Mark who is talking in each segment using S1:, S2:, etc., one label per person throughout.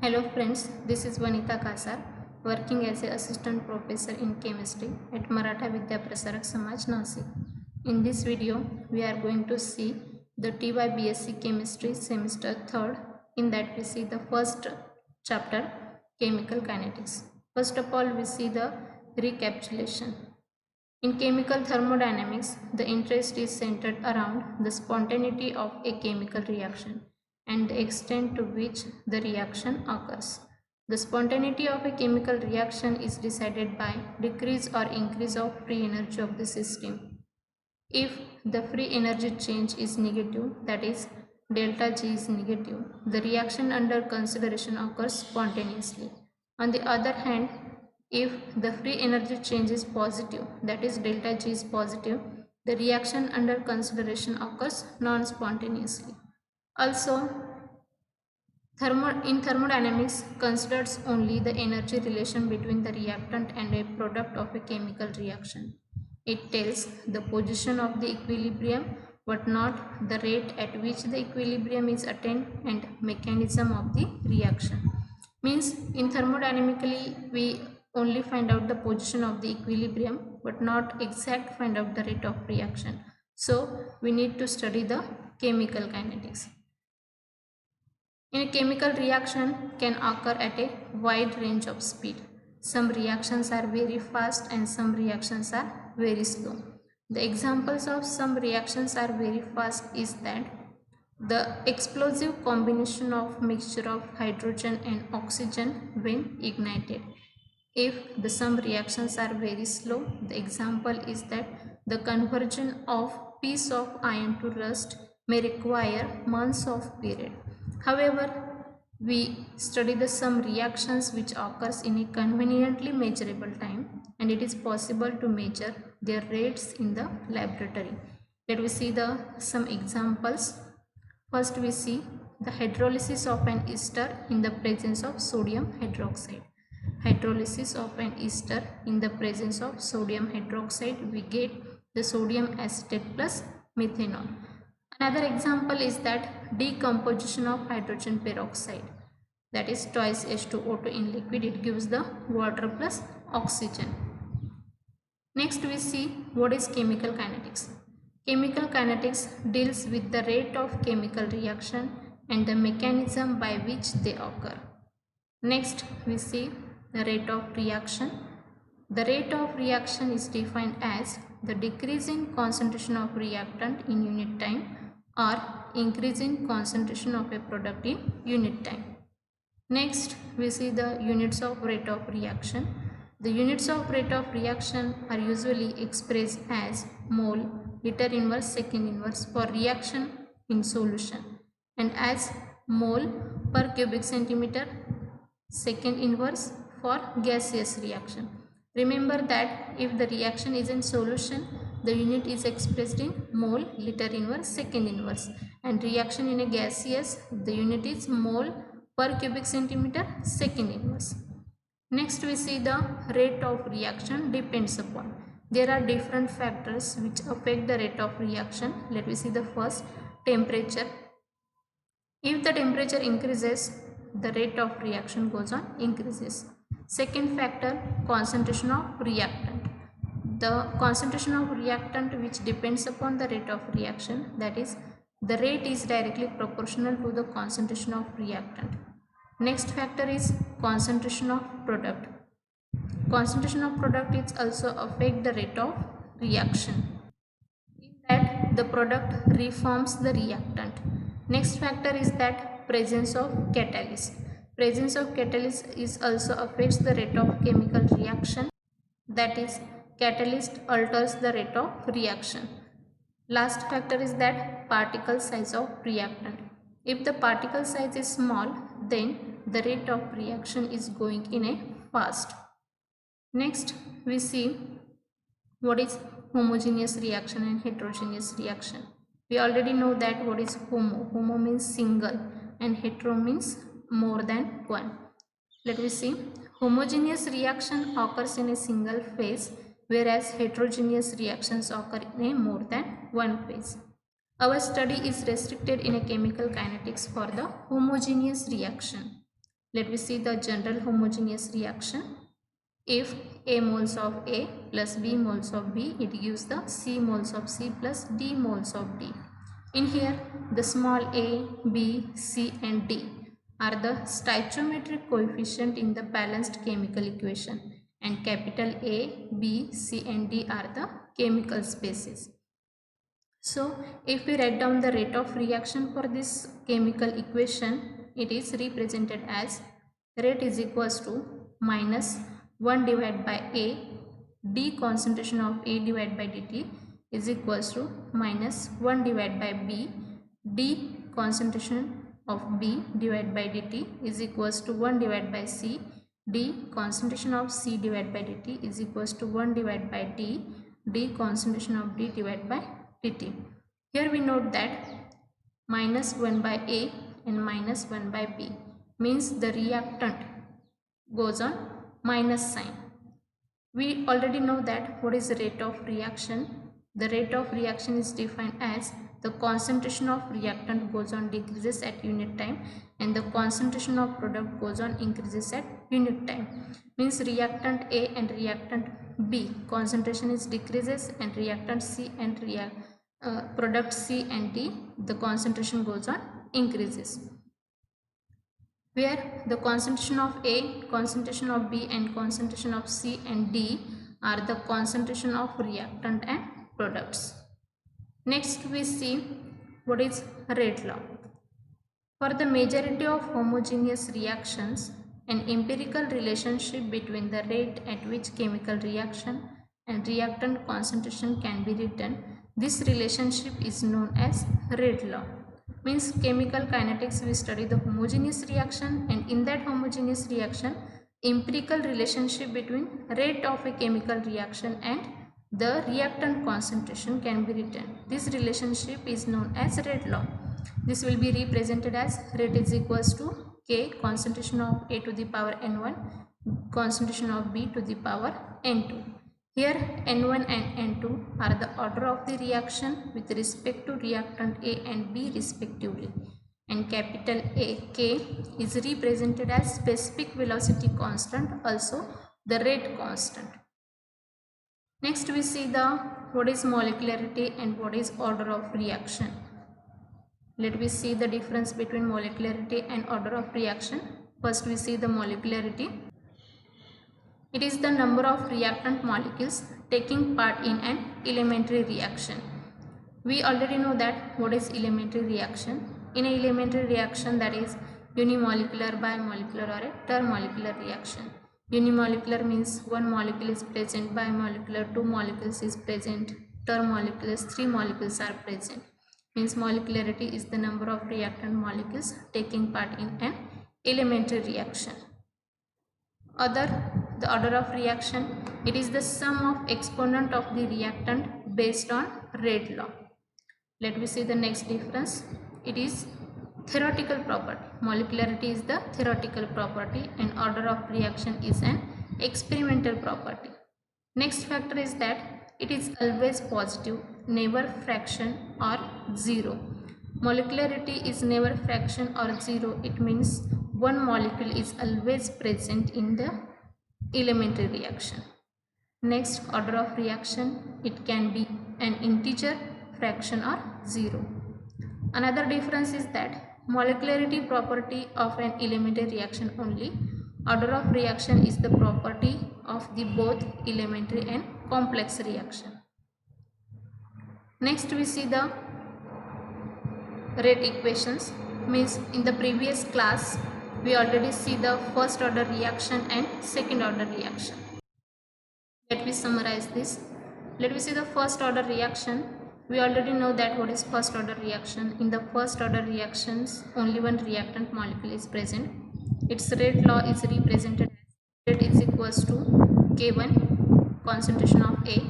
S1: Hello friends, this is Vanita Kasar, working as an assistant professor in chemistry at Maratha Vidya Prasarak Samaj Nasik. In this video, we are going to see the TYBSc Chemistry semester 3rd. In that we see the first chapter, Chemical Kinetics. First of all, we see the recapitulation. In chemical thermodynamics, the interest is centered around the spontaneity of a chemical reaction and the extent to which the reaction occurs. The spontaneity of a chemical reaction is decided by decrease or increase of free energy of the system. If the free energy change is negative, that is delta G is negative, the reaction under consideration occurs spontaneously. On the other hand, if the free energy change is positive, that is delta G is positive, the reaction under consideration occurs non-spontaneously. Also, in thermodynamics considers only the energy relation between the reactant and a product of a chemical reaction. It tells the position of the equilibrium but not the rate at which the equilibrium is attained and mechanism of the reaction. Means in thermodynamically we only find out the position of the equilibrium but not exact find out the rate of reaction. So we need to study the chemical kinetics. In a chemical reaction can occur at a wide range of speed. Some reactions are very fast and some reactions are very slow. The examples of some reactions are very fast is that the explosive combination of mixture of hydrogen and oxygen when ignited. If the some reactions are very slow, the example is that the conversion of piece of iron to rust may require months of period. However, we study the some reactions which occurs in a conveniently measurable time and it is possible to measure their rates in the laboratory. Let we see the some examples. First we see the hydrolysis of an ester in the presence of sodium hydroxide. Hydrolysis of an ester in the presence of sodium hydroxide, we get the sodium acetate plus methanol. Another example is that decomposition of hydrogen peroxide, that is twice H2O2 in liquid, it gives the water plus oxygen. Next we see what is chemical kinetics. Chemical kinetics deals with the rate of chemical reaction and the mechanism by which they occur. Next we see the rate of reaction. The rate of reaction is defined as the decreasing concentration of reactant in unit time or increasing concentration of a product in unit time. Next we see the units of rate of reaction. The units of rate of reaction are usually expressed as mole, liter inverse, second inverse for reaction in solution and as mole per cubic centimeter second inverse for gaseous reaction. Remember that if the reaction is in solution, the unit is expressed in mole, liter inverse, second inverse, and reaction in a gaseous, the unit is mole per cubic centimeter second inverse. Next we see the rate of reaction depends upon. There are different factors which affect the rate of reaction. Let me see the first, temperature. If the temperature increases, the rate of reaction goes on increases. Second factor, concentration of reactant. The concentration of reactant which depends upon the rate of reaction, that is the rate is directly proportional to the concentration of reactant. Next factor is concentration of product. Concentration of product is also affect the rate of reaction. In that the product reforms the reactant. Next factor is that presence of catalyst. Presence of catalyst is also affects the rate of chemical reaction, that is catalyst alters the rate of reaction. Last factor is that particle size of reactant. If the particle size is small, then the rate of reaction is going in a fast. Next we see what is homogeneous reaction and heterogeneous reaction. We already know that what is homo. Homo means single and hetero means more than one. Let me see. Homogeneous reaction occurs in a single phase, whereas heterogeneous reactions occur in a more than one phase. Our study is restricted in a chemical kinetics for the homogeneous reaction. Let me see the general homogeneous reaction. If A moles of A plus B moles of B, it gives the C moles of C plus D moles of D. In here, the small a, b, c and d are the stoichiometric coefficient in the balanced chemical equation, and capital A, B, C and D are the chemical spaces. So, if we write down the rate of reaction for this chemical equation, it is represented as rate is equals to minus 1 divided by A, D concentration of A divided by dt is equals to minus 1 divided by B, D concentration of B divided by dt is equals to 1 divided by C, D concentration of C divided by dt is equals to 1 divided by D, D concentration of D divided by dt. Here we note that minus 1 by A and minus 1 by B means the reactant goes on minus sign. We already know that what is the rate of reaction. The rate of reaction is defined as the concentration of reactant goes on decreases at unit time and the concentration of product goes on increases at unit time. Means reactant A and reactant B concentration is decreases, and reactant C and product C and D the concentration goes on increases, where the concentration of A, concentration of B and concentration of C and D are the concentration of reactant and products. Next we see what is rate law. For the majority of homogeneous reactions, an empirical relationship between the rate at which chemical reaction and reactant concentration can be written. This relationship is known as rate law. Means chemical kinetics, we study the homogeneous reaction, and in that homogeneous reaction empirical relationship between rate of a chemical reaction and the reactant concentration can be written. This relationship is known as rate law. This will be represented as rate is equals to K concentration of A to the power n1 concentration of B to the power n2. Here n1 and n2 are the order of the reaction with respect to reactant A and B respectively, and capital A, K, is represented as specific velocity constant, also the rate constant. Next we see the what is molecularity and what is order of reaction. Let me see the difference between molecularity and order of reaction. First we see the molecularity. It is the number of reactant molecules taking part in an elementary reaction. We already know that what is elementary reaction. In an elementary reaction, that is unimolecular, bimolecular or a termolecular reaction. Unimolecular means one molecule is present, bimolecular 2 molecules is present, termolecular 3 molecules are present. Means molecularity is the number of reactant molecules taking part in an elementary reaction. The order of reaction, it is the sum of exponent of the reactant based on rate law. Let me see the next difference. It is theoretical property. Molecularity is the theoretical property and order of reaction is an experimental property. Next factor is that it is always positive, never fraction or zero. Molecularity is never fraction or zero. It means one molecule is always present in the elementary reaction. Next, order of reaction, it can be an integer, fraction or zero. Another difference is that molecularity property of an elementary reaction only. Order of reaction is the property of the both elementary and complex reaction. Next we see the rate equations. Means in the previous class we already see the first order reaction and second order reaction. Let me summarize this. Let me see the first order reaction. We already know that what is first order reaction. In the first order reactions only one reactant molecule is present. Its rate law is represented as rate is equals to K1 concentration of A.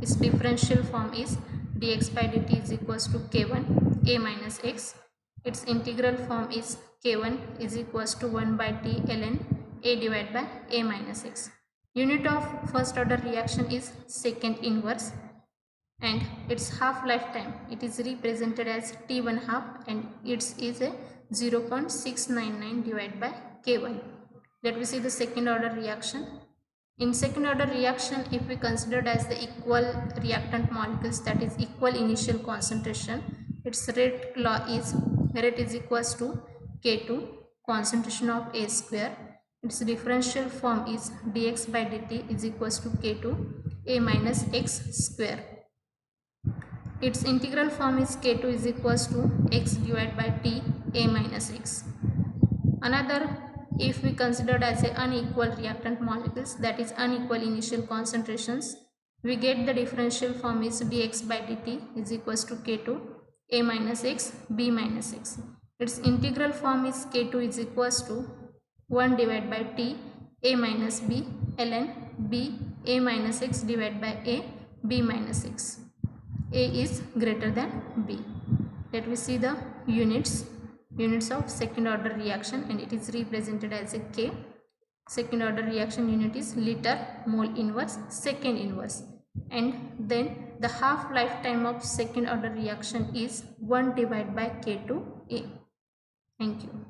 S1: Its differential form is dx by dt is equals to K1 A minus x. Its integral form is K1 is equals to 1 by T ln A divided by A minus x. Unit of first order reaction is second inverse, and its half-life time, it is represented as T1 half, and its is a 0.699 divided by K1. Let me see the second order reaction. In second order reaction, if we considered as the equal reactant molecules, that is equal initial concentration, its rate is equals to K2 concentration of A square. Its differential form is dx by dt is equals to K2 A minus x square. Its integral form is K2 is equals to x divided by t A minus x. Another, if we considered as a unequal reactant molecules, that is unequal initial concentrations, we get the differential form is dx by dt is equals to K2 A minus x B minus x. Its integral form is K2 is equals to 1 divided by t A minus b ln b A minus x divided by A B minus x. A is greater than B. Let me see the units of second order reaction, and it is represented as a K. Second order reaction unit is liter mole inverse second inverse, and then the half lifetime of second order reaction is 1 divided by K2A. Thank you.